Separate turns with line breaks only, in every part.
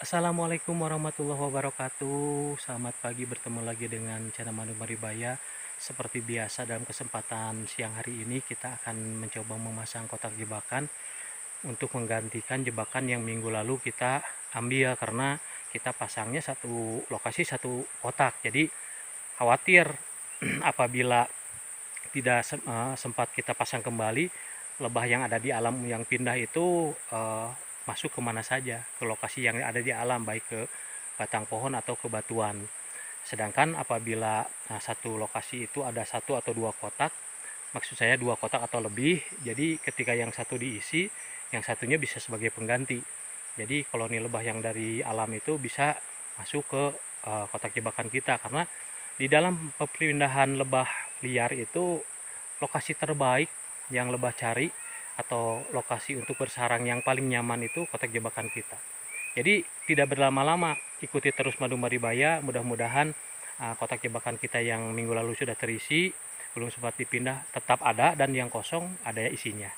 Assalamualaikum warahmatullahi wabarakatuh. Selamat pagi, bertemu lagi dengan channel Manu Maribaya. Seperti biasa dalam kesempatan siang hari ini kita akan mencoba memasang kotak jebakan untuk menggantikan jebakan yang minggu lalu kita ambil, karena kita pasangnya satu lokasi satu kotak. Jadi khawatir apabila tidak sempat kita pasang kembali, lebah yang ada di alam yang pindah itu masuk kemana saja, ke lokasi yang ada di alam, baik ke batang pohon atau ke batuan. Sedangkan apabila satu lokasi itu ada satu atau dua kotak, maksud saya dua kotak atau lebih, jadi ketika yang satu diisi, yang satunya bisa sebagai pengganti. Jadi koloni lebah yang dari alam itu bisa masuk ke kotak jebakan kita, karena di dalam perpindahan lebah liar itu lokasi terbaik yang lebah cari atau lokasi untuk bersarang yang paling nyaman itu kotak jebakan kita. Jadi tidak berlama-lama, ikuti terus Madu Maribaya. Mudah-mudahan kotak jebakan kita yang minggu lalu sudah terisi, belum sempat dipindah, tetap ada, dan yang kosong ada isinya.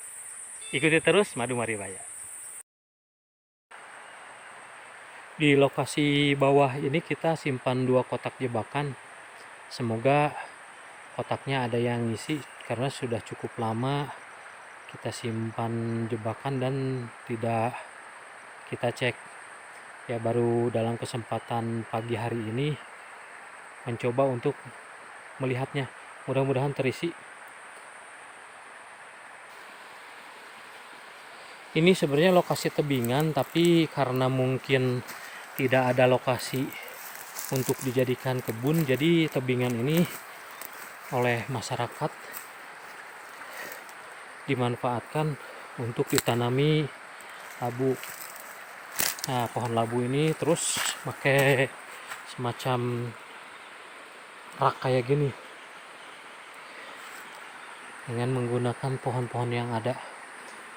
Ikuti terus Madu Maribaya. Di lokasi bawah ini kita simpan dua kotak jebakan. Semoga kotaknya ada yang ngisi, karena sudah cukup lama kita simpan jebakan dan tidak kita cek. Ya, baru dalam kesempatan pagi hari ini mencoba untuk melihatnya. Mudah-mudahan terisi. Ini sebenarnya lokasi tebingan, tapi karena mungkin tidak ada lokasi untuk dijadikan kebun, jadi tebingan ini oleh masyarakat dimanfaatkan untuk ditanami labu. Nah, pohon labu ini terus pakai semacam rak kayak gini dengan menggunakan pohon-pohon yang ada.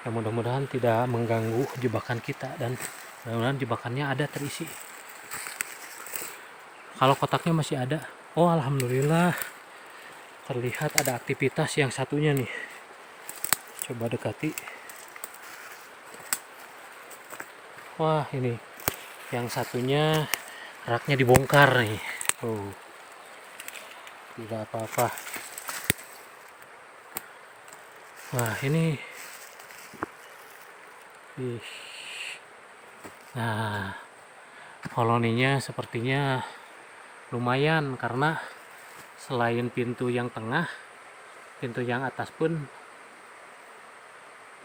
Ya, mudah-mudahan tidak mengganggu jebakan kita, dan mudah-mudahan jebakannya ada terisi. Kalau kotaknya masih ada, oh alhamdulillah, terlihat ada aktivitas yang satunya nih. Coba dekati. Wah, ini yang satunya raknya dibongkar nih. Oh, tidak apa-apa. Wah, ini nah, koloninya sepertinya lumayan, karena selain pintu yang tengah, pintu yang atas pun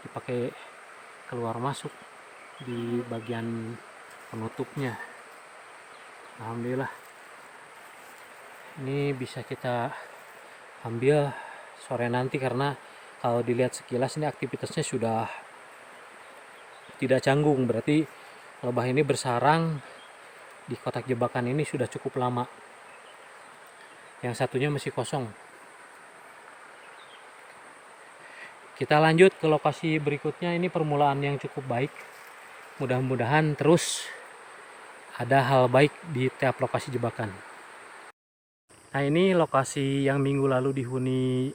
dipakai keluar masuk di bagian penutupnya. Alhamdulillah, ini bisa kita ambil sore nanti, karena kalau dilihat sekilas ini aktivitasnya sudah tidak canggung. Berarti lebah ini bersarang di kotak jebakan ini sudah cukup lama. Yang satunya masih kosong. Kita lanjut ke lokasi berikutnya. Ini permulaan yang cukup baik. Mudah-mudahan terus ada hal baik di tiap lokasi jebakan. Nah, ini lokasi yang minggu lalu dihuni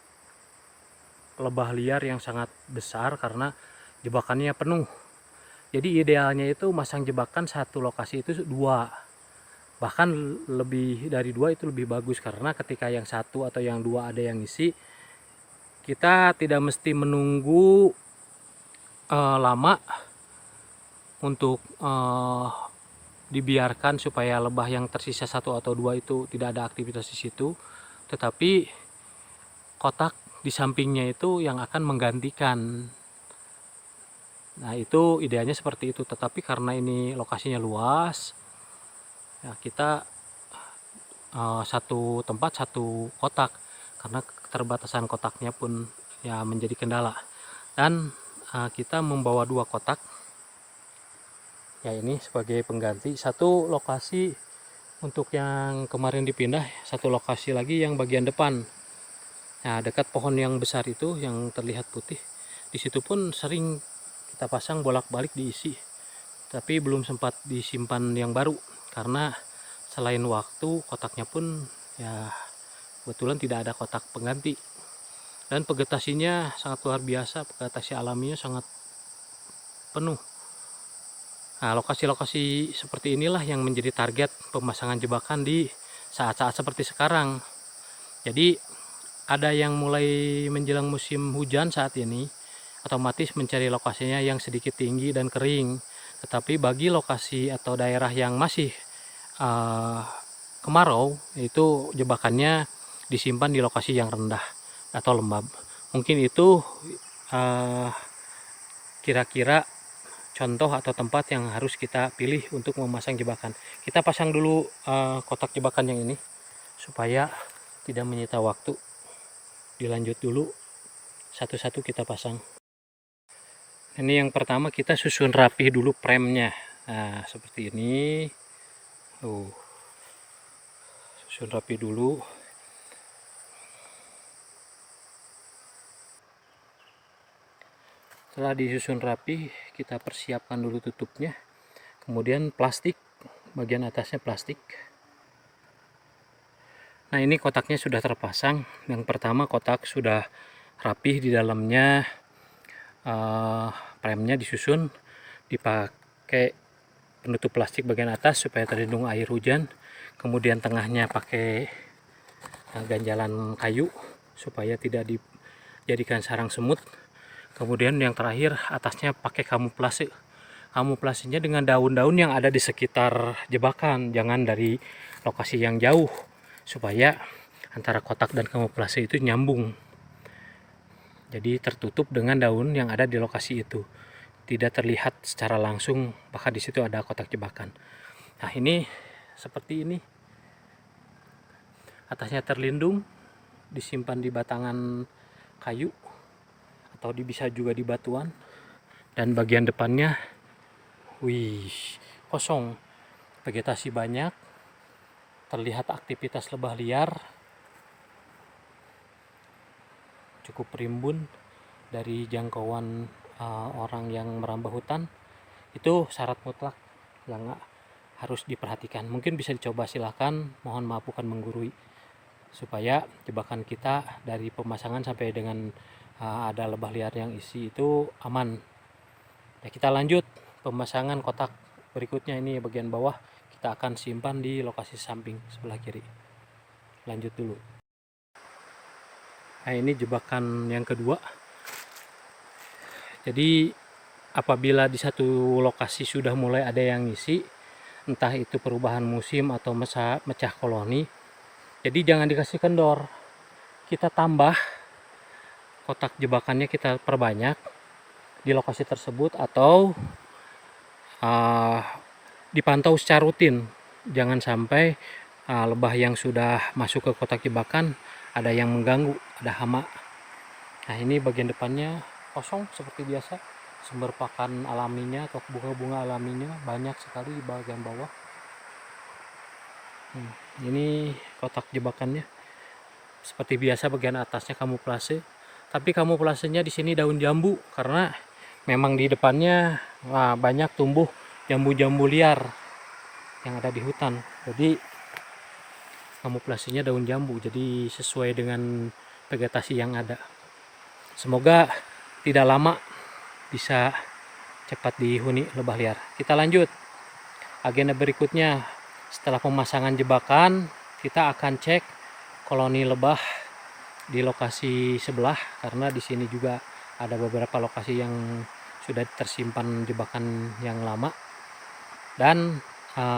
lebah liar yang sangat besar karena jebakannya penuh. Jadi idealnya itu masang jebakan satu lokasi itu dua, bahkan lebih dari dua itu lebih bagus, karena ketika yang satu atau yang dua ada yang isi, kita tidak mesti menunggu lama untuk dibiarkan supaya lebah yang tersisa satu atau dua itu tidak ada aktivitas di situ, tetapi kotak di sampingnya itu yang akan menggantikan. Nah, itu idealnya seperti itu, tetapi karena ini lokasinya luas, ya kita satu tempat satu kotak, karena keterbatasan kotaknya pun ya menjadi kendala. Dan kita membawa dua kotak, ya ini sebagai pengganti. Satu lokasi untuk yang kemarin dipindah, satu lokasi lagi yang bagian depan. Nah, dekat pohon yang besar itu yang terlihat putih, di situ pun sering kita pasang bolak-balik diisi, tapi belum sempat disimpan yang baru, karena selain waktu, kotaknya pun ya kebetulan tidak ada kotak pengganti. Dan vegetasinya sangat luar biasa, vegetasi alaminya sangat penuh. Nah, lokasi-lokasi seperti inilah yang menjadi target pemasangan jebakan di saat-saat seperti sekarang. Jadi ada yang mulai menjelang musim hujan saat ini, otomatis mencari lokasinya yang sedikit tinggi dan kering. Tetapi bagi lokasi atau daerah yang masih uh, kemarau, itu jebakannya disimpan di lokasi yang rendah atau lembab. Mungkin itu uh, kira-kira contoh atau tempat yang harus kita pilih untuk memasang jebakan. Kita pasang dulu kotak jebakan yang ini supaya tidak menyita waktu. Dilanjut dulu satu-satu kita pasang. Ini yang pertama kita susun rapi dulu premnya. Nah, seperti ini. Susun rapi dulu. Setelah disusun rapi, kita persiapkan dulu tutupnya. Kemudian plastik, bagian atasnya plastik. Nah, ini kotaknya sudah terpasang. Yang pertama kotak sudah rapih di dalamnya, premnya disusun, dipakai penutup plastik bagian atas supaya terlindung air hujan. Kemudian tengahnya pakai ganjalan kayu supaya tidak dijadikan sarang semut. Kemudian yang terakhir atasnya pakai kamuflase. Kamuflasenya dengan daun-daun yang ada di sekitar jebakan, jangan dari lokasi yang jauh, supaya antara kotak dan kamuflase itu nyambung. Jadi tertutup dengan daun yang ada di lokasi itu, tidak terlihat secara langsung bahkan di situ ada kotak jebakan. Nah, ini seperti ini, atasnya terlindung, disimpan di batangan kayu atau bisa juga di batuan, dan bagian depannya kosong, vegetasi banyak, terlihat aktivitas lebah liar, cukup rimbun dari jangkauan orang yang merambah hutan. Itu syarat mutlak yang harus diperhatikan. Mungkin bisa dicoba, silahkan, mohon maaf bukan menggurui, supaya jebakan kita dari pemasangan sampai dengan ada lebah liar yang isi itu aman. Nah, kita lanjut pemasangan kotak berikutnya. Ini bagian bawah kita akan simpan di lokasi samping sebelah kiri. Lanjut dulu. Nah, ini jebakan yang kedua. Jadi apabila di satu lokasi sudah mulai ada yang ngisi, entah itu perubahan musim atau mecah koloni, jadi jangan dikasih kendor, kita tambah kotak jebakannya, kita perbanyak di lokasi tersebut, atau dipantau secara rutin. Jangan sampai lebah yang sudah masuk ke kotak jebakan ada yang mengganggu, ada hama. Nah, ini bagian depannya kosong seperti biasa, sumber pakan alaminya atau bunga-bunga alaminya banyak sekali di bagian bawah. Ini kotak jebakannya seperti biasa, bagian atasnya kamuflase, tapi kamuflasenya di sini daun jambu karena memang di depannya banyak tumbuh jambu-jambu liar yang ada di hutan. Jadi kamuflasenya daun jambu, jadi sesuai dengan vegetasi yang ada. Semoga tidak lama bisa cepat dihuni lebah liar. Kita lanjut agenda berikutnya. Setelah pemasangan jebakan, kita akan cek koloni lebah di lokasi sebelah, karena di sini juga ada beberapa lokasi yang sudah tersimpan jebakan yang lama. Dan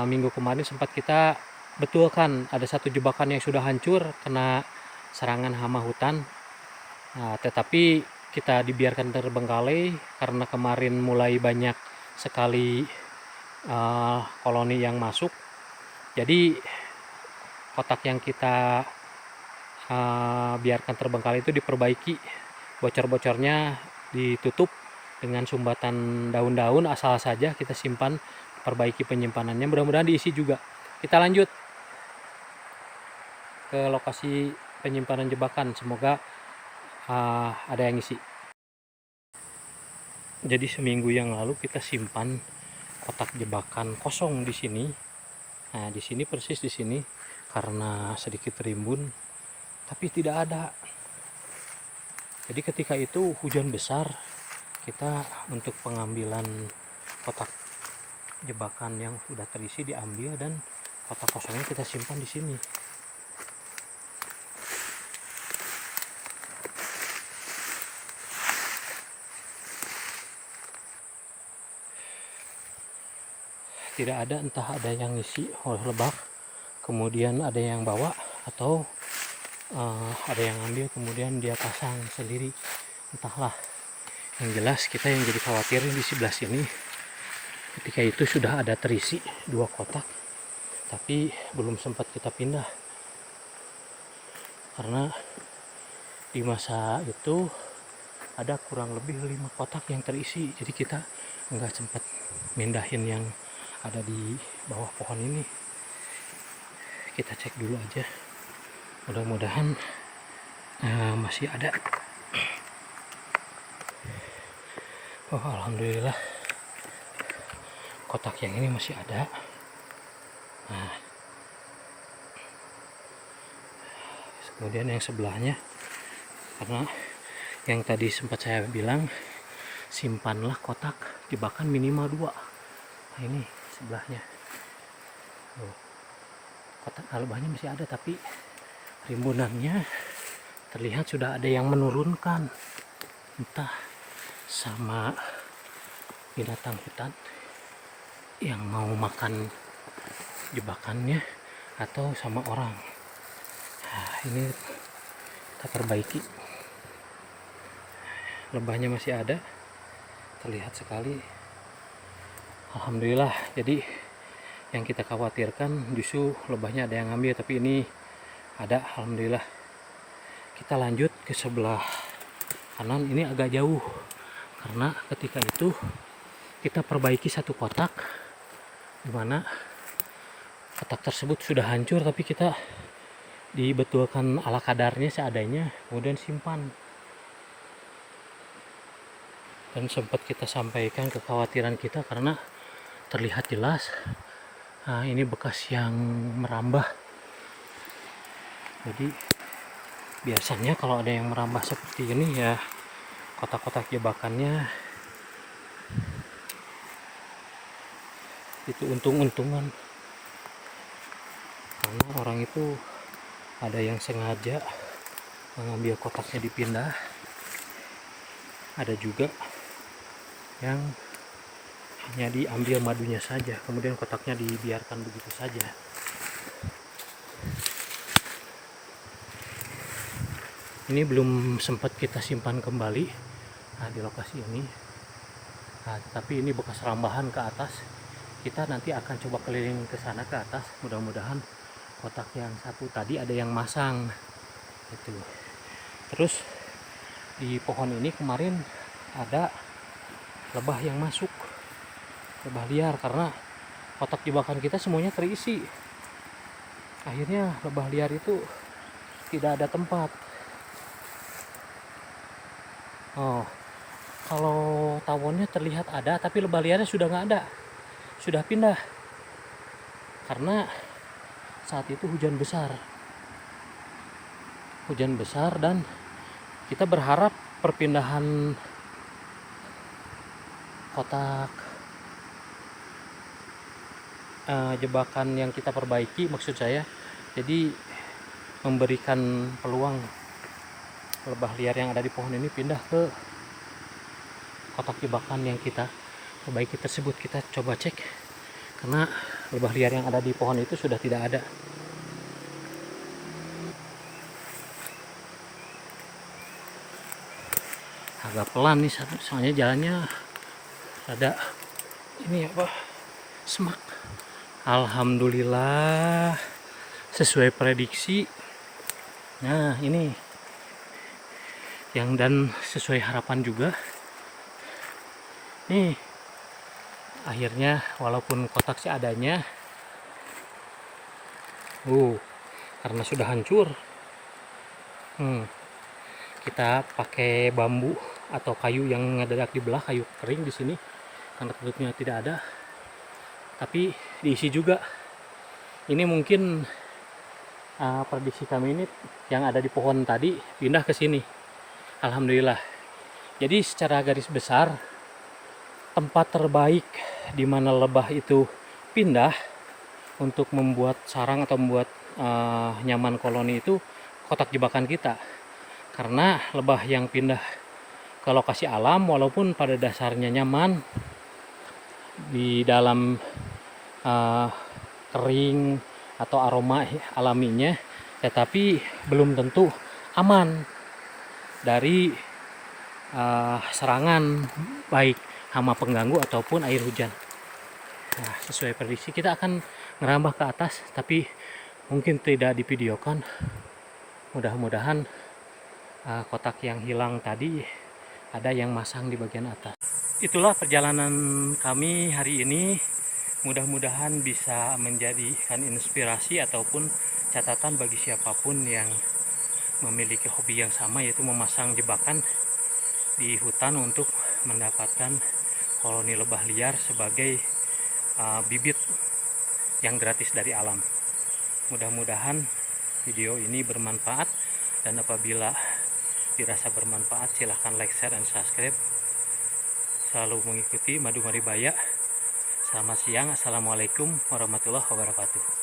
minggu kemarin sempat kita betulkan ada satu jebakan yang sudah hancur kena serangan hama hutan. Tetapi kita dibiarkan terbengkalai karena kemarin mulai banyak sekali koloni yang masuk. Jadi kotak yang kita biarkan terbengkalai itu diperbaiki, bocor-bocornya ditutup dengan sumbatan daun-daun asal saja, kita simpan, perbaiki penyimpanannya, mudah-mudahan diisi juga. Kita lanjut ke lokasi penyimpanan jebakan, semoga ada yang isi. Jadi seminggu yang lalu kita simpan kotak jebakan kosong di sini. Nah, di sini persis di sini, karena sedikit rimbun, tapi tidak ada. Jadi ketika itu hujan besar, kita untuk pengambilan kotak jebakan yang sudah terisi diambil dan kotak kosongnya kita simpan di sini. Tidak ada, entah ada yang ngisi oleh lebah kemudian ada yang bawa, atau ada yang ambil kemudian dia pasang sendiri, entahlah. Yang jelas kita yang jadi khawatir di sebelah sini, ketika itu sudah ada terisi 2 kotak tapi belum sempat kita pindah karena di masa itu ada kurang lebih 5 kotak yang terisi, jadi kita nggak sempat mindahin yang ada di bawah pohon ini. Kita cek dulu aja, mudah-mudahan masih ada. Oh, alhamdulillah kotak yang ini masih ada. Nah, kemudian yang sebelahnya, karena yang tadi sempat saya bilang simpanlah kotak jebakan minimal 2. Nah, ini sebelahnya. Kotak lebahnya masih ada tapi rimbunannya terlihat sudah ada yang menurunkan, entah sama binatang hutan yang mau makan jebakannya atau sama orang. Nah, ini kita perbaiki. Lebahnya masih ada, terlihat sekali. Alhamdulillah. Jadi yang kita khawatirkan justru lebahnya ada yang ngambil, tapi ini ada, alhamdulillah. Kita lanjut ke sebelah kanan, ini agak jauh karena ketika itu kita perbaiki 1 kotak dimana kotak tersebut sudah hancur, tapi kita dibetulkan ala kadarnya seadanya kemudian simpan. Dan sempat kita sampaikan kekhawatiran kita karena terlihat jelas ini bekas yang merambah. Jadi biasanya kalau ada yang merambah seperti ini ya kotak-kotak jebakannya itu untung-untungan, karena orang itu ada yang sengaja mengambil kotaknya dipindah, ada juga yang hanya diambil madunya saja kemudian kotaknya dibiarkan begitu saja. Ini belum sempat kita simpan kembali di lokasi ini, tapi ini bekas rambahan ke atas. Kita nanti akan coba keliling ke sana ke atas, mudah-mudahan kotak yang 1 tadi ada yang masang itu. Terus di pohon ini kemarin ada lebah yang masuk, lebah liar, karena kotak jebakan kita semuanya terisi. Akhirnya lebah liar itu tidak ada tempat. Oh, kalau tawonnya terlihat ada, tapi lebah liarnya sudah nggak ada, sudah pindah karena saat itu hujan besar dan kita berharap perpindahan kotak jebakan yang kita perbaiki, maksud saya, jadi memberikan peluang lebah liar yang ada di pohon ini pindah ke kotak jebakan yang kita perbaiki tersebut. Kita coba cek karena lebah liar yang ada di pohon itu sudah tidak ada. Agak pelan nih soalnya jalannya ada ini apa, semak. Alhamdulillah sesuai prediksi. Nah, ini yang dan sesuai harapan juga. Nih akhirnya walaupun kotak seadanya, karena sudah hancur, kita pakai bambu atau kayu yang ngedadak dibelah, kayu kering di sini karena tutupnya tidak ada, tapi diisi juga. Ini mungkin prediksi kami ini yang ada di pohon tadi pindah ke sini. Alhamdulillah. Jadi secara garis besar tempat terbaik di mana lebah itu pindah untuk membuat sarang atau membuat nyaman koloni itu kotak jebakan kita. Karena lebah yang pindah ke lokasi alam walaupun pada dasarnya nyaman di dalam kering atau aroma alaminya, tetapi belum tentu aman dari serangan baik hama pengganggu ataupun air hujan. Nah, sesuai prediksi kita akan ngerambah ke atas, tapi mungkin tidak divideokan. Mudah-mudahan kotak yang hilang tadi ada yang masang di bagian atas. Itulah perjalanan kami hari ini. Mudah-mudahan bisa menjadikan inspirasi ataupun catatan bagi siapapun yang memiliki hobi yang sama, yaitu memasang jebakan di hutan untuk mendapatkan koloni lebah liar sebagai bibit yang gratis dari alam. Mudah-mudahan video ini bermanfaat, dan apabila dirasa bermanfaat silahkan like, share, dan subscribe. Selalu mengikuti Madu Maribaya. Selamat siang, assalamualaikum warahmatullahi wabarakatuh.